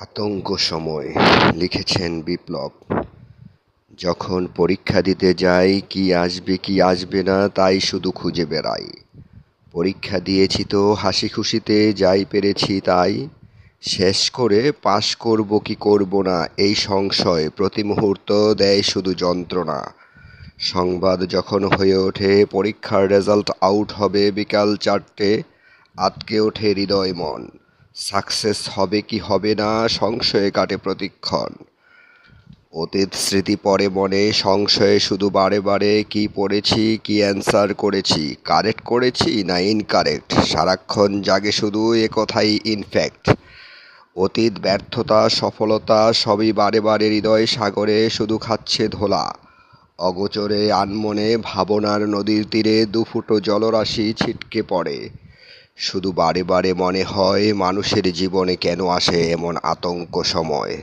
আতঙ্ক সময় লিখেছেন বিপ্লব। যখন পরীক্ষা দিতে যাই কি আসবে না তাই শুধু খুঁজে বেড়াই। পরীক্ষা দিয়েছি তো হাসি খুশিতে যাই পেরেছি তাই, শেষ করে পাশ করব কি করব না এই সংশয় প্রতি মুহূর্ত দেয় শুধু যন্ত্রণা। সংবাদ যখন হয়ে ওঠে পরীক্ষার রেজাল্ট আউট হবে বিকাল 4টে, আঁতকে ওঠে হৃদয় মন। সাকসেস হবে কি হবে না সংশয়ে কাটে প্রতিক্ষণ। অতীত স্মৃতি পড়ে মনে সংশয়ে শুধু বারে বারে, কি পড়েছি কি অ্যান্সার করেছি, কারেক্ট করেছি না ইনকারেক্ট, সারাক্ষণ জাগে শুধু এ কথাই ইনফ্যাক্ট। অতীত ব্যর্থতা সফলতা সবই বারে বারে হৃদয় সাগরে শুধু খাচ্ছে ধোলা। অগোচরে আনমনে ভাবনার নদীর তীরে দুফুটো জলরাশি ছিটকে পড়ে। শুধু বারে বারে মনে হয় মানুষের জীবনে কেন আসে এমন আতঙ্ক সময়।